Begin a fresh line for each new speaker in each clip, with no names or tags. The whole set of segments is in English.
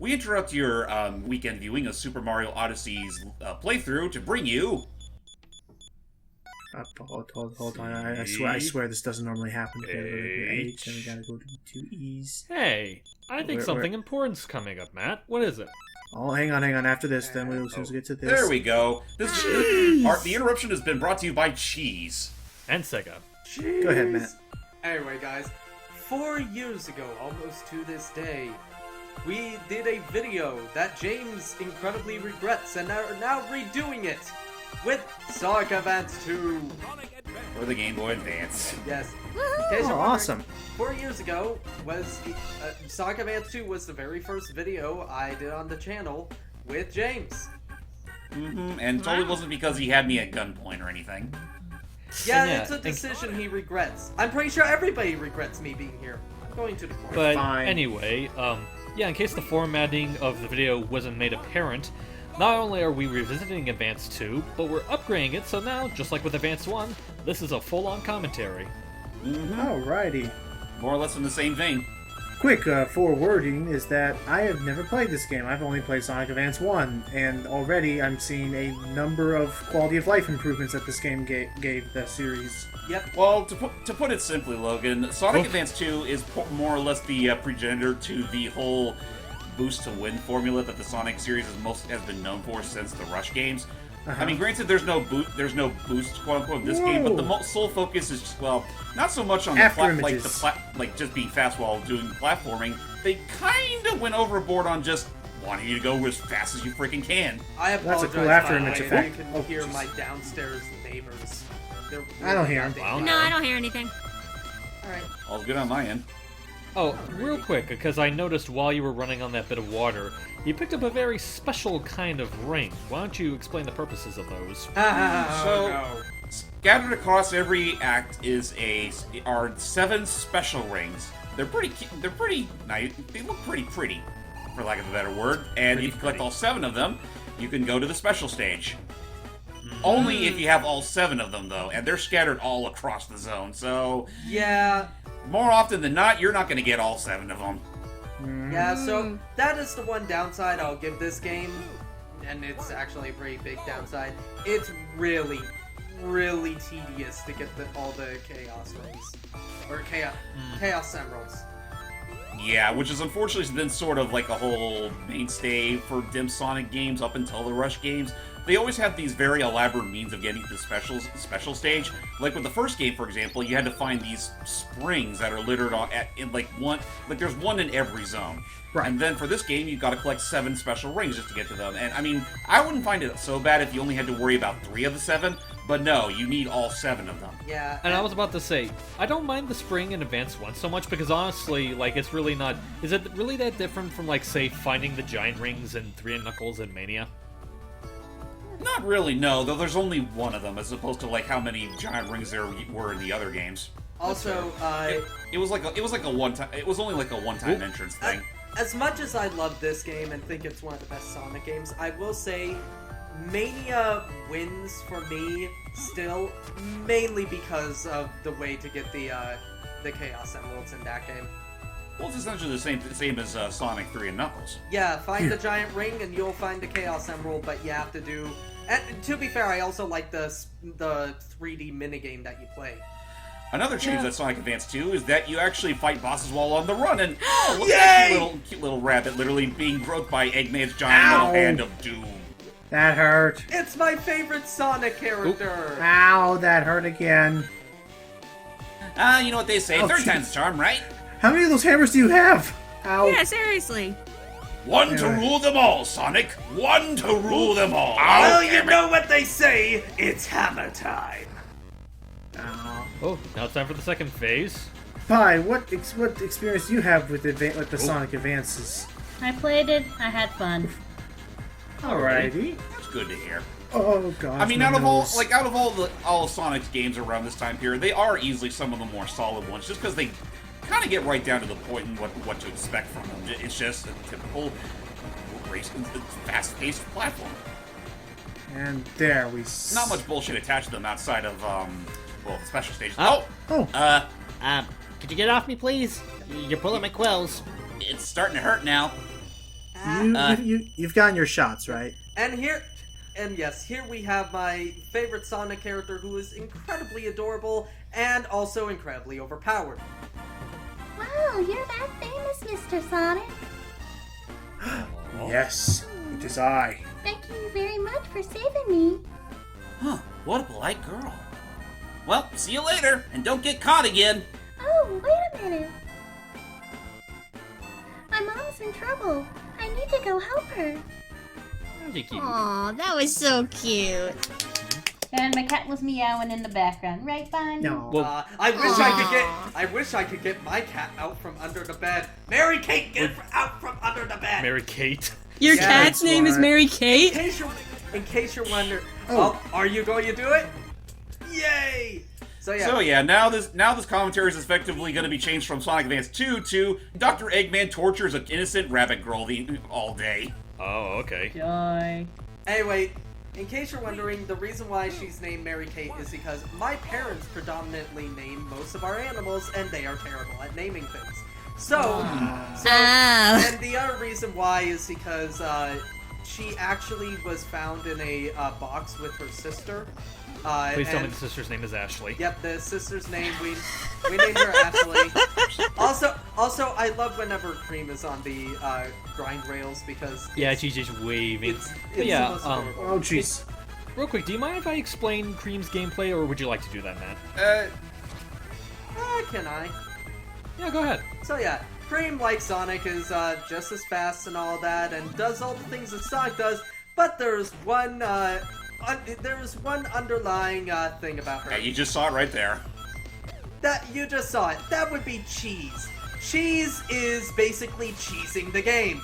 We interrupt your weekend viewing of Super Mario Odyssey's playthrough to bring you...
Hold on. I swear this doesn't normally happen. We gotta go to H, and we gotta go to 2E's.
Hey, I think something important's coming up, Matt. What is it?
Oh, hang on. After this, then we'll soon get to this.
There we go. The interruption has been brought to you by Cheese.
And Sega.
Go ahead, Matt.
Anyway, guys, 4 years ago, almost to this day, we did a video that James incredibly regrets and are now redoing it with Sonic Advance 2.
For the Game Boy Advance.
Yes.
Oh, awesome.
4 years ago was Sonic Advance 2 was the very first video I did on the channel with James.
And totally wasn't because he had me at gunpoint or anything.
Yeah, it's a decision he regrets. I'm pretty sure everybody regrets me being here. I'm going to the point.
But
Fine.
anyway, yeah, in case the formatting of the video wasn't made apparent, not only are we revisiting Advance 2, but we're upgrading it, so now, just like with Advance 1, this is a full-on commentary.
Alrighty.
More or less in the same vein.
Quick forwarding is that I have never played this game. I've only played Sonic Advance 1, and already I'm seeing a number of quality of life improvements that this game gave the series.
Yep.
Well, to put it simply, Logan, Sonic Advance 2 is more or less the progenitor to the whole boost to win formula that the Sonic series has been known for since the Rush games. I mean, granted, there's no boost, quote unquote, in this game, but the sole focus is just, well, not so much on like just being fast while doing platforming. They kind of went overboard on just wanting you to go as fast as you freaking can.
I apologize.
That's a cool after image
if
effect.
you can hear my downstairs neighbors. They're
I don't hear 'em.
No, I don't hear anything.
All right.
All's good on my end.
Oh, real quick, because I noticed while you were running on that bit of water, you picked up a very special kind of ring. Why don't you explain the purposes of those?
Scattered across every act are 7 special rings. They're pretty nice. They look pretty, for lack of a better word. And if you collect all 7 of them, you can go to the special stage. Only if you have all 7 of them, though, and they're scattered all across the zone. So
Yeah.
more often than not, you're not going to get all 7 of them.
Yeah, so that is the one downside I'll give this game, and it's actually a pretty big downside. It's really, really tedious to get all the Chaos Rings. Or Chaos Emeralds.
Yeah, which is unfortunately been sort of like a whole mainstay for dim Sonic games up until the Rush games. They always have these very elaborate means of getting to the special stage. Like with the first game, for example, you had to find these springs that are littered there's one in every zone.
Right.
And then for this game, you've got to collect 7 special rings just to get to them. And I mean, I wouldn't find it so bad if you only had to worry about 3 of the 7, but no, you need all 7 of them.
Yeah.
And I was about to say, I don't mind the spring in Advance 1 so much because honestly, like, it's really not... Is it really that different from, like, say, finding the giant rings in 3 and Knuckles and Mania?
Not really, no, though there's only one of them, as opposed to like how many giant rings there were in the other games.
Also,
it was only like a one-time entrance thing.
As much as I love this game and think it's one of the best Sonic games, I will say Mania wins for me still, mainly because of the way to get the Chaos Emeralds in that game.
Well, it's essentially the same as Sonic 3 and Knuckles.
Yeah, find the giant ring and you'll find the Chaos Emerald, but you have to do... And to be fair, I also like the 3D minigame that you play.
Another change that Sonic Advance 2 is that you actually fight bosses while on the run, and look at that cute little rabbit literally being groped by Eggman's giant little hand of doom.
That hurt.
It's my favorite Sonic character!
Ow, that hurt again.
You know what they say, third time's the charm, right?
How many of those hammers do you have? Ow.
Yeah, seriously.
One to rule them all, Sonic! One to rule them all!
Well, you know what they say, it's hammer time.
Ow.
Oh, now it's time for the second phase.
Pi, what experience do you have with the Sonic Advances?
I played it. I had fun.
Alrighty.
That's good to hear.
Oh god.
I mean, out of all Sonic's games around this time period, they are easily some of the more solid ones, just because they kind of get right down to the point and what to expect from them. It's just a typical fast-paced platform.
And there we...
Not much bullshit attached to them outside of, the special stages.
Could you get off me, please? You're pulling my quills.
It's starting to hurt now.
You've gotten your shots, right?
And yes, here we have my favorite Sonic character who is incredibly adorable and also incredibly overpowered.
Wow, you're that famous, Mr. Sonic.
Yes, it is I.
Thank you very much for saving me.
Huh, what a polite girl. Well, see you later, and don't get caught again.
Oh, wait a minute. My mom's in trouble. I need to go help her.
Aw, that was so cute.
And my cat was meowing in the background, right, Bonnie?
No.
Well,
I wish I could get my cat out from under the bed. Mary Kate, get out from under the bed.
Mary Kate.
Your
Yeah,
cat's
that's
name is
smart.
Mary
In
Kate?
case you're wondering,
Oh.
are you going to do it? Yay! So yeah,
Now this commentary is effectively going to be changed from Sonic Advance 2 to Dr. Eggman tortures an innocent rabbit girl all day.
Oh, okay.
Joy.
Anyway, in case you're wondering, the reason why she's named Mary Kate is because my parents predominantly name most of our animals, and they are terrible at naming things. So and the other reason why is because she actually was found in a box with her sister.
Please tell me the sister's name is Ashley.
Yep, the sister's name, we named her Ashley. Also, I love whenever Cream is on the grind rails because
Yeah, she's just waving.
it's
But yeah,
the most adorable.
Oh, jeez.
real quick, do you mind if I explain Cream's gameplay, or would you like to do that, Matt?
Can I?
Yeah, go ahead.
So yeah, Cream, like Sonic, is just as fast and all that, and does all the things that Sonic does, but there's one underlying thing about her.
Yeah, you just saw it right there.
That you just saw it. That would be cheese. Cheese is basically cheesing the game.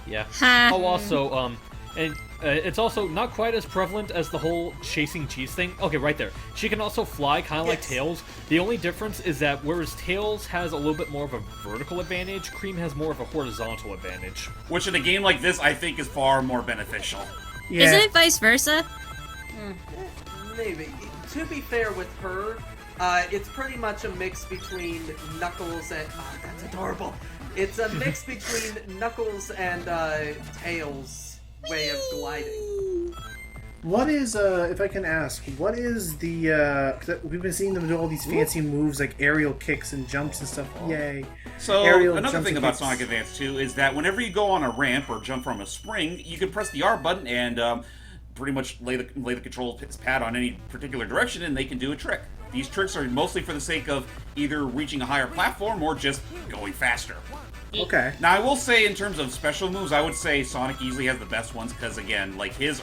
Yeah.
Ha.
Oh, also, and it's also not quite as prevalent as the whole chasing cheese thing. Okay, right there. She can also fly, kind of like
Yes.
Tails. The only difference is that whereas Tails has a little bit more of a vertical advantage, Cream has more of a horizontal advantage.
Which in a game like this, I think is far more beneficial.
Yeah.
Isn't it vice versa?
Maybe. To be fair with her, it's pretty much a mix between Knuckles and... Oh, that's adorable. It's a mix between Knuckles and Tails' way of gliding.
What is, if I can ask, what is the, 'cause we've been seeing them do all these fancy moves like aerial kicks and jumps and stuff. Yay.
So,
Aerial
another
jumps
thing
and
about
kicks.
Sonic Advance 2 is that whenever you go on a ramp or jump from a spring, you can press the R button and pretty much lay the control pad on any particular direction and they can do a trick. These tricks are mostly for the sake of either reaching a higher platform or just going faster.
Okay.
Now, I will say, in terms of special moves, I would say Sonic easily has the best ones because, again, like his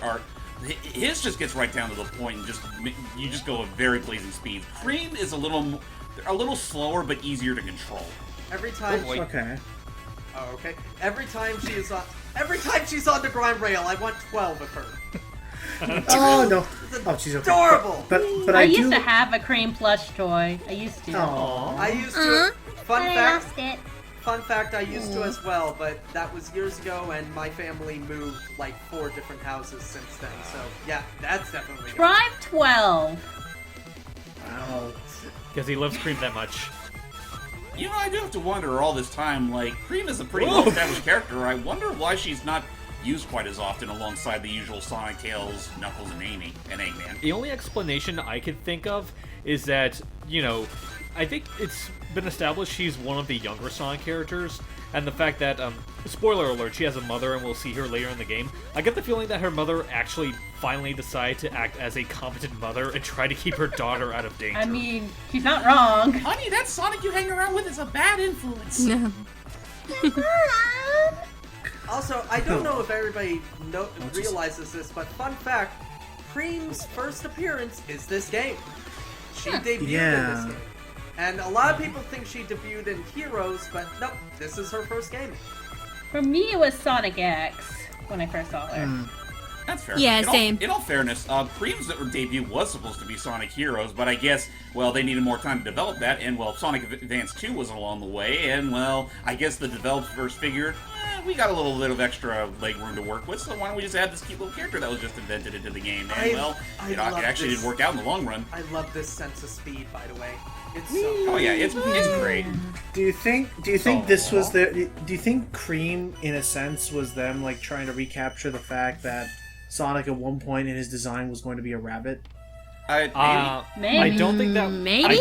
just gets right down to the point and you just go at very blazing speeds. Cream is a little slower but easier to control.
Every time...
boy.
Okay.
Oh, okay. Every time she's on the grind rail, I want 12 of her.
Oh, no. Oh, she's okay.
Adorable!
But
I
I
used
do...
to have a cream plush toy. I used to.
Aw.
I used to...
But I lost it.
Fun fact, I used to as well, but that was years ago, and my family moved like 4 different houses since then. So yeah, that's definitely.
Drive 12.
Wow.
Because he loves Cream that much.
You know, I do have to wonder all this time, like, Cream is a pretty well-established character. I wonder why she's not used quite as often alongside the usual Sonic, Tails, Knuckles, and Amy, and Eggman.
The only explanation I could think of is that, you know, I think it's been established she's one of the younger Sonic characters, and the fact that, spoiler alert, she has a mother and we'll see her later in the game. I get the feeling that her mother actually finally decided to act as a competent mother and try to keep her daughter out of danger.
I mean, she's not wrong.
Honey, that Sonic you hang around with is a bad influence.
No.
Also, I don't know if everybody realizes this, but fun fact: Cream's first appearance is this game. She debuted in
Yeah.
this game. And a lot of people think she debuted in Heroes, but nope, this is her first game.
For me, it was Sonic X when I first saw her.
That's fair.
Yeah,
In all-
same.
In all fairness, Cream's debut was supposed to be Sonic Heroes, but I guess, well, they needed more time to develop that, and, well, Sonic Advance 2 was along the way, and, well, I guess the developers figured, we got a little bit of extra leg room to work with, so why don't we just add this cute little character that was just invented into the game? And, it actually did work out in the long run.
I love this sense of speed, by the way. It's so
Oh yeah, it's great.
Do you think this was do you think Cream, in a sense, was them like trying to recapture the fact that Sonic at one point in his design was going to be a rabbit?
Maybe.
Maybe.
I don't think that.
Maybe?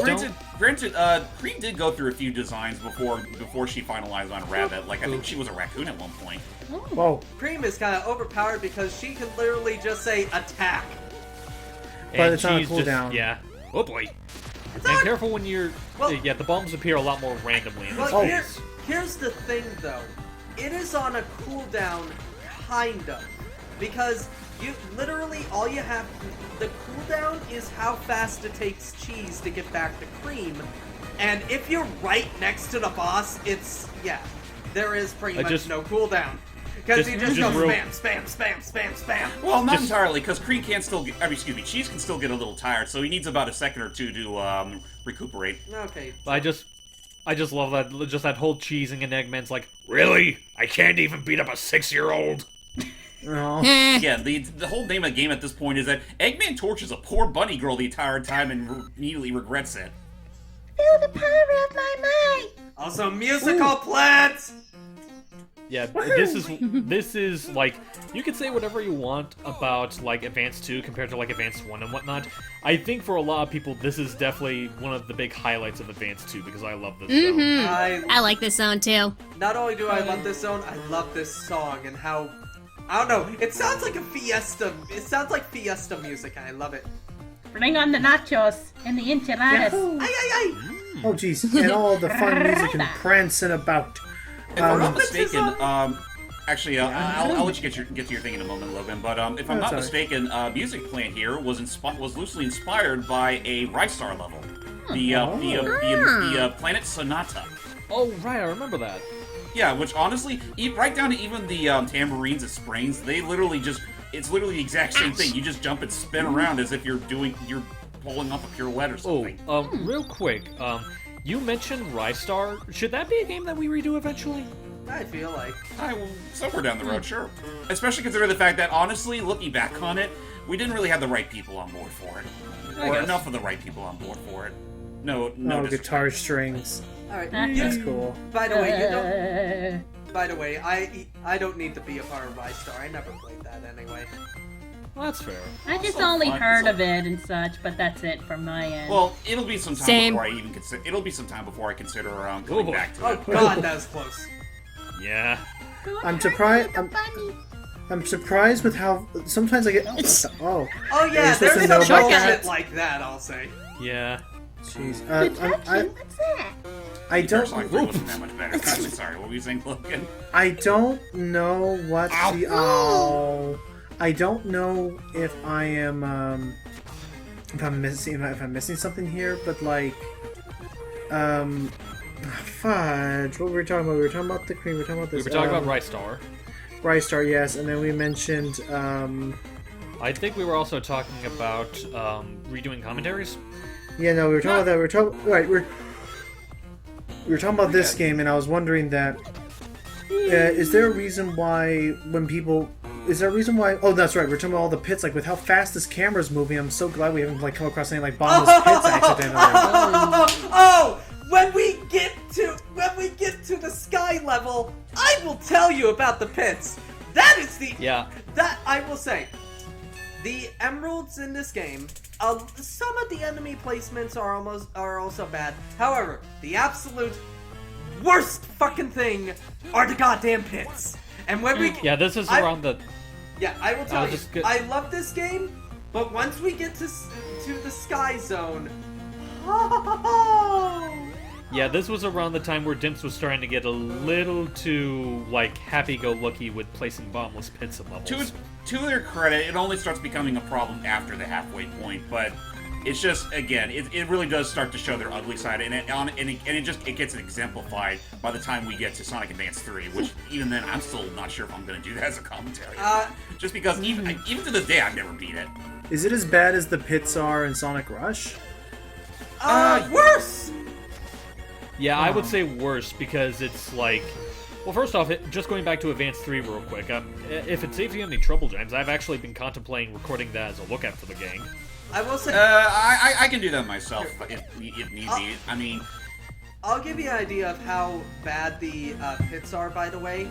Granted, Cream did go through a few designs before she finalized on Rabbit. Like, I think she was a raccoon at one point.
Whoa.
Cream is kind of overpowered because she can literally just say attack.
But it's on a
she's
cooldown.
Yeah. Oh boy. And careful when you're. Yeah, the bombs appear a lot more randomly in this
Well,
game.
here's the thing, though. It is on a cooldown, kind of. Because you literally, all you have... The cooldown is how fast it takes Cheese to get back to Cream. And if you're right next to the boss, it's... Yeah. There is pretty much no cooldown. Because you just go spam, spam, spam, spam, spam.
Well, not entirely, because Cream can still get... Cheese can still get a little tired, so he needs about a second or two to recuperate.
Okay.
I just love that whole cheesing and Eggman's like, really? I can't even beat up a 6-year-old.
Oh.
Yeah, the whole name of the game at this point is that Eggman tortures a poor bunny girl the entire time and immediately regrets it.
Feel the power of my mind.
Also, musical plants!
Yeah, this is like, you can say whatever you want about like Advance 2 compared to like Advance 1 and whatnot. I think for a lot of people this is definitely one of the big highlights of Advance 2 because I love this zone.
I like this zone too.
Not only do I love this zone, I love this song and how... I don't know, it sounds like a fiesta. It sounds like fiesta music and I love it.
Bring on the nachos and the enchiladas.
Yahoo!
Ay, ay, ay!
Oh jeez, and all the fun music and prancing about.
If I'm not mistaken, actually, I'll let you get to your thing in a moment, Logan. But if I'm not mistaken, Music Plant here was loosely inspired by a Rystar level, the Planet Sonata.
Oh right, I remember that.
Yeah, which honestly, right down to even the tambourines and springs, they literally it's literally the exact same thing. You just jump and spin around as if you're pulling off a pirouette or something.
Real quick, you mentioned Rystar. Should that be a game that we redo eventually?
I feel like.
Somewhere down the road, sure. Especially considering the fact that, honestly, looking back on it, we didn't really have the right people on board for it. Or enough of the right people on board for it. No
Guitar strings.
Alright,
That's cool.
By the way, you don't... By the way, I don't need to be a part of Rystar. I never played that anyway.
Well, that's fair.
I just only heard of it and such, but that's it from my end.
Well, it'll be some time before I even consider. It'll be some time before I consider going back to it.
Oh God, that was close.
Yeah.
I'm surprised. I'm surprised with how sometimes I get. Oh
Yeah, there's
a
some
no
bullshit like that. I'll say.
Yeah.
Jeez.
What's that?
I don't.
Wasn't that much better. I'm sorry. What were you saying, Logan?
I don't know what the. Oh. I don't know if I am. If I'm missing something here, but like. Fudge. What were we talking about? We were talking about the cream. We were talking about this.
We were talking about Rystar.
Rystar, yes, and then we mentioned.
I think we were also talking about redoing commentaries.
Yeah, no, we were talking about that. We were talking about this game, and I was wondering that. Is there a reason why when people? Is there a reason why? Oh, that's right. We're talking about all the pits. Like with how fast this camera's moving, I'm so glad we haven't like come across any like bottomless pits accidentally.
Oh! When we get to the sky level, I will tell you about the pits. That is the that I will say. The emeralds in this game, some of the enemy placements are also bad. However, the absolute worst fucking thing are the goddamn pits. And when we
this is around the.
Yeah, I will tell you. I love this game, but once we get to the sky zone.
Yeah, this was around the time where Dimps was starting to get a little too, like, happy-go-lucky with placing bombless pits at levels.
To their credit, it only starts becoming a problem after the halfway point, but it's just, again, it really does start to show their ugly side, and it gets exemplified by the time we get to Sonic Advance 3, which, even then, I'm still not sure if I'm going to do that as a commentary. Just because, even to this day, I've never beat it.
Is it as bad as the pits are in Sonic Rush?
Worse!
Yeah, I would say worse because it's like Well, first off, just going back to Advance 3 real quick, if it saves you any trouble, James, I've actually been contemplating recording that as a lookout for the gang.
I will say...
I can do that myself if need be. I mean...
I'll give you an idea of how bad the pits are, by the way.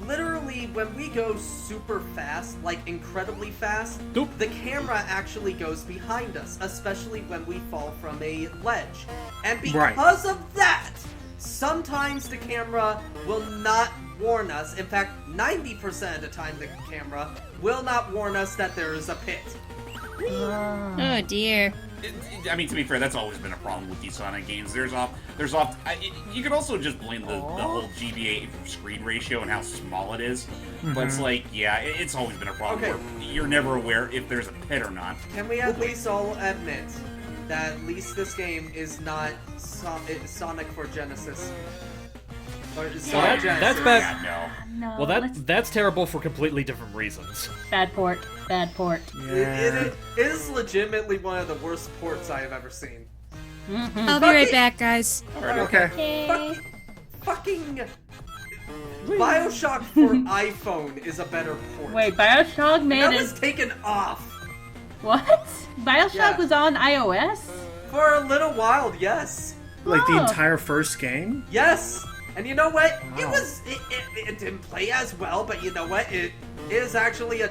Literally, when we go super fast, like incredibly fast, the camera actually goes behind us, especially when we fall from a ledge. And because of that, sometimes the camera will not warn us. In fact, 90% of the time the camera will not warn us that there is a pit.
Oh dear.
I mean, to be fair, that's always been a problem with these Sonic games. You could also just blame the whole GBA screen ratio and how small it is. But it's like, yeah, it's always been a problem where you're never aware if there's a pit or not.
Can we at least all admit that at least this game is not Sonic for Genesis? Or Sonic Genesis.
That's bad.
Yeah,
No.
Well, that's terrible for completely different reasons.
Bad port. Bad port.
It is legitimately one of the worst ports I have ever seen.
I'll be right back, guys.
Okay.
Okay.
Fucking BioShock for iPhone is a better port.
Wait, Bioshock made
That
it.
was taken off.
What? Bioshock
Yeah.
was on iOS?
For a little while, yes.
Like the
Oh.
entire first game?
Yes. And you know what?
Wow.
It didn't play as well, but you know what? It is actually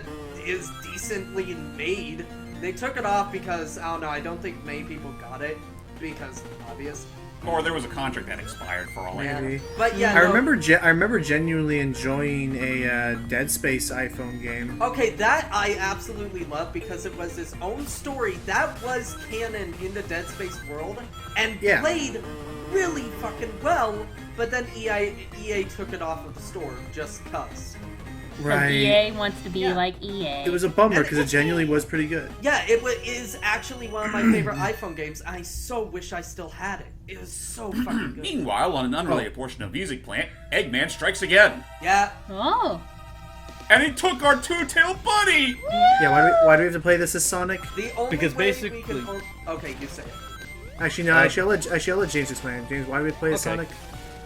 is decently made. They took it off because, I don't know, I don't think many people got it because obvious.
Or there was a contract that expired for all I know.
Maybe.
But yeah,
I remember genuinely enjoying a Dead Space iPhone game.
Okay, that I absolutely love because it was its own story that was canon in the Dead Space world and played really fucking well, but then EA took it off of the store just cuz.
Because EA wants to be like EA.
It was a bummer because it genuinely was pretty good.
Yeah, is actually one of my favorite iPhone games. I so wish I still had it. It was so fucking good.
Meanwhile, on an unrelated portion of Music Plant, Eggman strikes again.
Yeah.
Oh.
And he took our two-tailed buddy!
Yeah, why do we have to play this as Sonic?
The only
Because
way
basically-
we can okay, you say it.
Actually, no. I'll let James explain. James, why do we play as
Okay.
Sonic?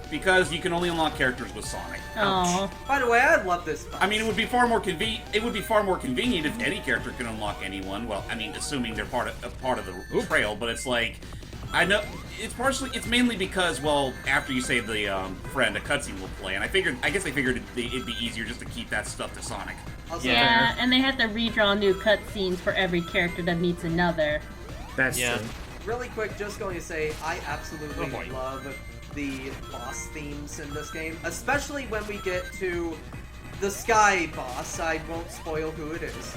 Because you can only unlock characters with Sonic.
Oh.
By the way, I love this.
I mean, it would be far more convenient. It would be far more convenient if any character can unlock anyone. Well, I mean, assuming they're part of the trail. But it's like, I know it's mainly because, well, after you save the friend, a cutscene will play, and I guess they figured it'd be easier just to keep that stuff to Sonic.
Yeah, and they have to redraw new cutscenes for every character that meets another.
That's true.
Really quick, just going to say, I absolutely love the boss themes in this game, especially when we get to the Sky boss. I won't spoil who it is.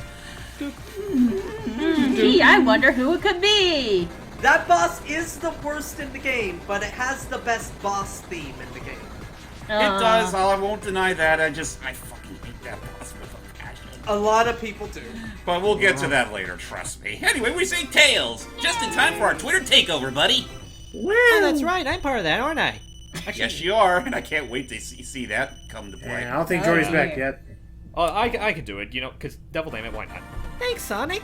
Gee, I wonder who it could be!
That boss is the worst in the game, but it has the best boss theme in the game.
It does. I won't deny that. I fucking hate that boss with a passion.
A lot of people do.
But we'll get to that later, trust me. Anyway, we say Tails! Just in time for our Twitter takeover, buddy!
Oh, that's right. I'm part of that, aren't I?
Actually, yes, you are, and I can't wait to see that come to play.
Yeah, I don't think Jory's back yet.
I could do it, you know, because Devil Damn It, why not?
Thanks, Sonic.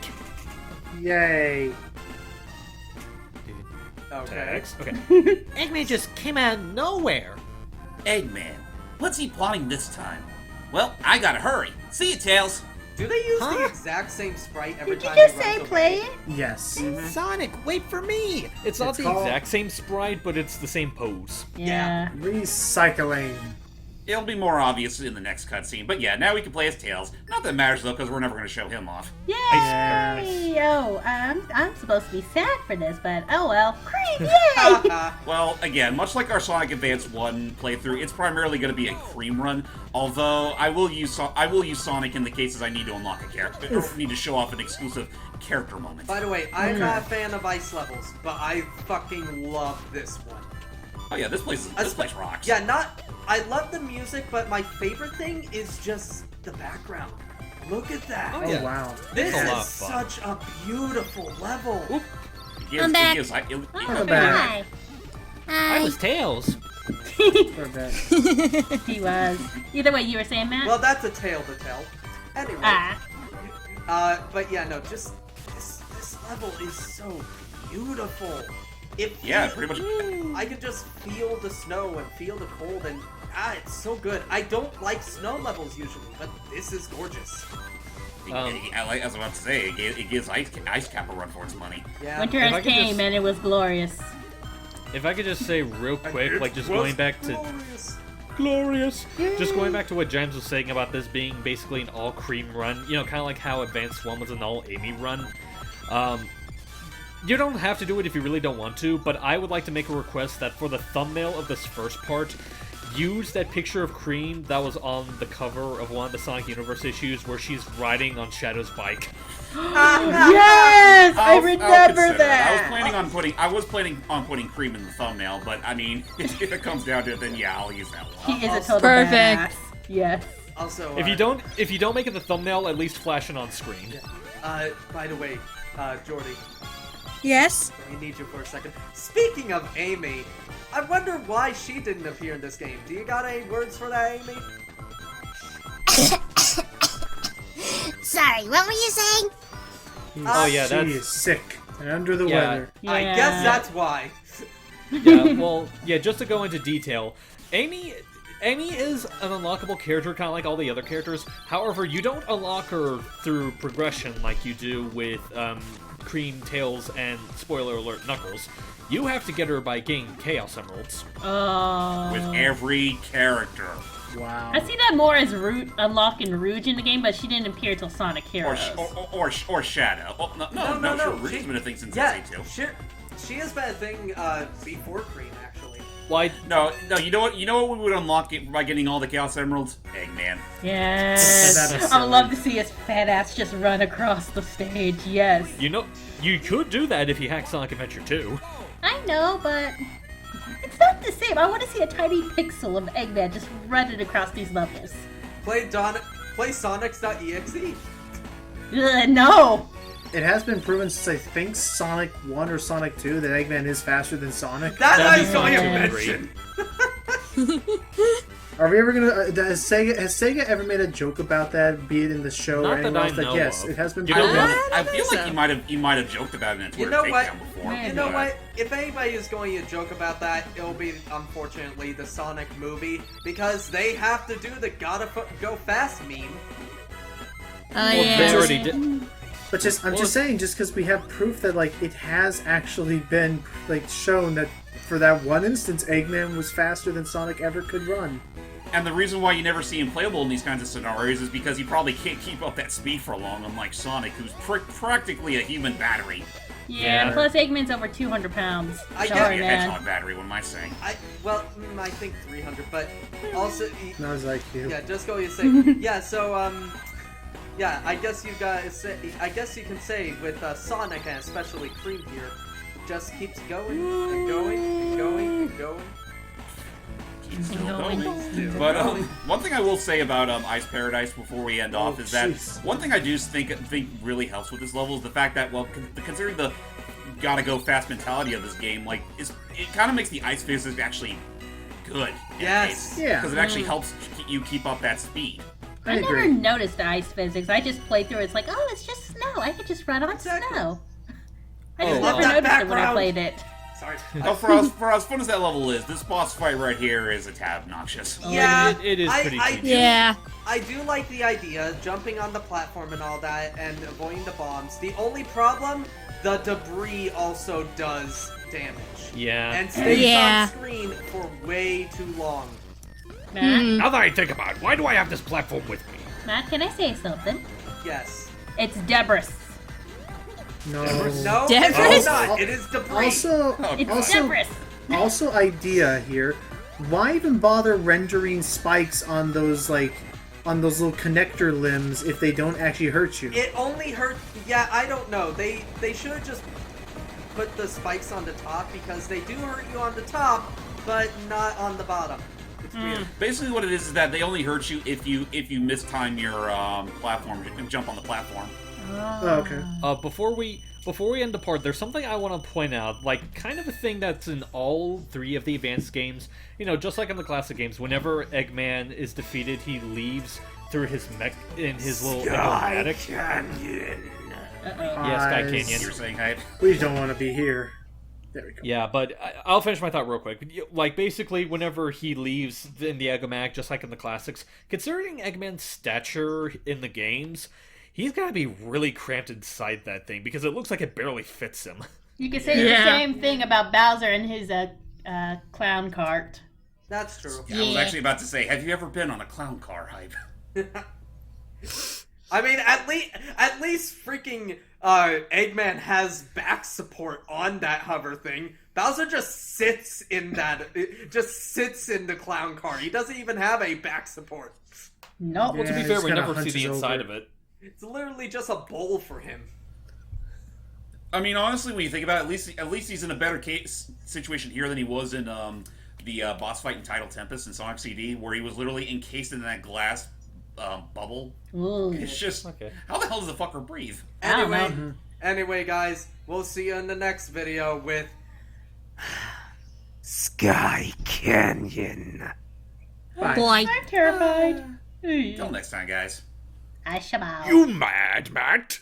Yay.
Okay.
Text. Okay.
Eggman just came out of nowhere.
Eggman, what's he plotting this time? Well, I gotta hurry. See you, Tails!
Do they use the exact same sprite every
Did you
time
just
they
say
run
play
away?
it?
Yes.
Sonic, wait for me.
It's not
It's
the
called-
exact same sprite, but it's the same pose.
Yeah.
Recycling.
It'll be more obvious in the next cutscene, but yeah, now we can play as Tails. Not that it matters though, because we're never gonna show him off.
Yay! Oh, I'm supposed to be sad for this, but oh well. Cream, yay!
Well, again, much like our Sonic Advance 1 playthrough, it's primarily going to be a cream run. Although I will use Sonic in the cases I need to unlock a character, or need to show off an exclusive character moment.
By the way, I'm not a fan of ice levels, but I fucking love this one.
Oh yeah, this place rocks.
Yeah, I love the music, but my favorite thing is just the background. Look at that.
Oh,
Oh,
yeah.
wow.
This
It's a
is
lot of fun.
such a beautiful level.
I'm back.
Welcome back.
I was Tails.
We're back.
He was. Either way, you were saying, Matt?
Well, that's a tale to tell. Anyway. But yeah, no, just this level is so beautiful.
Yeah, pretty much.
I can just feel the snow and feel the cold, and it's so good. I don't like snow levels usually, but this is gorgeous.
I was about to say, it gives Ice Cap a run for its money.
Yeah.
Winter
If I
has
could
came
just-
and it was glorious.
If I could just say real quick, like just
was
going back to
glorious.
just going back to what James was saying about this being basically an all cream run, you know, kind of like how Advanced 1 was an all Amy run. You don't have to do it if you really don't want to, but I would like to make a request that for the thumbnail of this first part, use that picture of Cream that was on the cover of one of the Sonic Universe issues where she's riding on Shadow's bike.
Yes, I
I'll
remember
consider it.
that.
I was planning on putting Cream in the thumbnail, but I mean, if it comes down to it, then yeah, I'll use that one.
He is a total
Perfect.
badass. Yes.
Also,
If you don't make it the thumbnail, at least flash it on screen.
by the way, Jordy,
Yes?
I need you for a second. Speaking of Amy, I wonder why she didn't appear in this game. Do you got any words for that, Amy?
Sorry, what were you saying?
Oh yeah,
She
that's
is sick and under the
Yeah.
weather.
I
Yeah.
guess that's why.
yeah. Well, yeah. Just to go into detail, Amy is an unlockable character, kind of like all the other characters. However, you don't unlock her through progression like you do with Cream, Tails, and spoiler alert, Knuckles. You have to get her by getting Chaos Emeralds.
Oh.
With every character.
Wow.
I see that more as unlocking Rouge in the game, but she didn't appear till Sonic Heroes.
Or Shadow. Oh, no, sure, Rouge's been a thing since
Yeah,
SA2.
she has been a thing before Cream, actually.
Why?
No, you know what? You know what we would unlock it by getting all the Chaos Emeralds? Eggman.
Yes.
That'd be
I would love to
silly.
see his fat ass just run across the stage. Yes.
You know, you could do that if you hack Sonic Adventure 2.
I know, but it's not the same. I want to see a tiny pixel of Eggman just running across these levels.
Play Sonics.exe.
No.
It has been proven since I think Sonic 1 or Sonic 2 that Eggman is faster than Sonic.
That I
That'd be
saw
fun
you
to
mention.
Are we ever gonna? Has Sega ever made a joke about that? Be it in the show
Not
or
that
anywhere
I
else? Like,
know
yes,
of.
it has been
You know
proven.
what?
I feel like
so.
you might have joked about it in a Twitter
You know what?
takedown before.
Man,
You know
but-
what? If anybody is going to joke about that, it'll be, unfortunately, the Sonic movie, because they have to do the gotta go fast meme.
Oh,
Well, they
yeah.
already did.
But I'm just saying, just because we have proof that like it has actually been like shown that for that one instance, Eggman was faster than Sonic ever could run.
And the reason why you never see him playable in these kinds of scenarios is because he probably can't keep up that speed for long, unlike Sonic, who's practically a human battery.
Yeah.
Yeah.
Plus, Eggman's over 200 pounds.
I get
Sorry,
A
man.
hedgehog battery, what am I saying?
I think 300, but also,
Not as IQ.
yeah, just go you say, yeah, so, yeah, I guess you can say with Sonic and especially Cream here, just keeps going and going and going and going.
He's still
going.
going. But one thing I will say about Ice Paradise before we end off is that
jeez.
one thing I do think really helps with this level is the fact that, well, considering the gotta go fast mentality of this game, like it kind of makes the ice physics actually good.
Yes.
Yeah.
Because it actually helps you keep up that speed.
I
I never
agree.
noticed the ice physics. I just played through it. It's like, oh, it's just snow. I could just run on
Exactly.
snow. I
Oh,
just
wow.
never
That
noticed it when I
background.
played it.
Sorry.
For as fun as that level is, this boss fight right here is a tad obnoxious.
Yeah,
it is pretty
I
cheap.
do,
Yeah.
I do like the idea, jumping on the platform and all that, and avoiding the bombs. The only problem, the debris also does damage.
Yeah.
And stays
Yeah.
on screen for way too long.
Matt,
Now that I think about it, why do I have this platform with me?
Matt, can I say something?
Yes.
It's Debris.
No.
No,
Debris?
it's not. It is debris.
Also,
It's
also,
Debris.
also, idea here. Why even bother rendering spikes on those little connector limbs if they don't actually hurt you?
It only hurt. Yeah, I don't know. They should have just put the spikes on the top, because they do hurt you on the top, but not on the bottom. It's weird.
Basically, what it is that they only hurt you if you mistime your platform and jump on the platform.
Oh, okay.
Before we end the part, there's something I want to point out, like kind of a thing that's in all three of the advanced games. You know, just like in the classic games, whenever Eggman is defeated, he leaves through his mech in his little emblematic.
Canyon.
Yeah, Sky
Guys,
Canyon.
You're saying hype?
We don't want to be here. There we go.
Yeah, but I'll finish my thought real quick. Like, basically, whenever he leaves in the Egg-O-Mac, just like in the classics, considering Eggman's stature in the games, he's gotta be really cramped inside that thing, because it looks like it barely fits him.
You could say the same thing about Bowser and his clown cart.
That's true.
Yeah, I was actually about to say, have you ever been on a clown car, Hype?
I mean, at least freaking Eggman has back support on that hover thing. Bowser just sits in the clown car. He doesn't even have a back support.
No.
Well, to be fair, we never see the inside of it.
It's literally just a bowl for him.
I mean, honestly, when you think about it, at least he's in a better situation here than he was in the boss fight in Tidal Tempest in Sonic CD, where he was literally encased in that glass bubble.
Ooh.
It's just, how the hell does the fucker breathe?
Anyway, guys, we'll see you in the next video with Sky Canyon.
Boy.
I'm terrified.
Till next time, guys.
I shall bow.
You mad, Matt?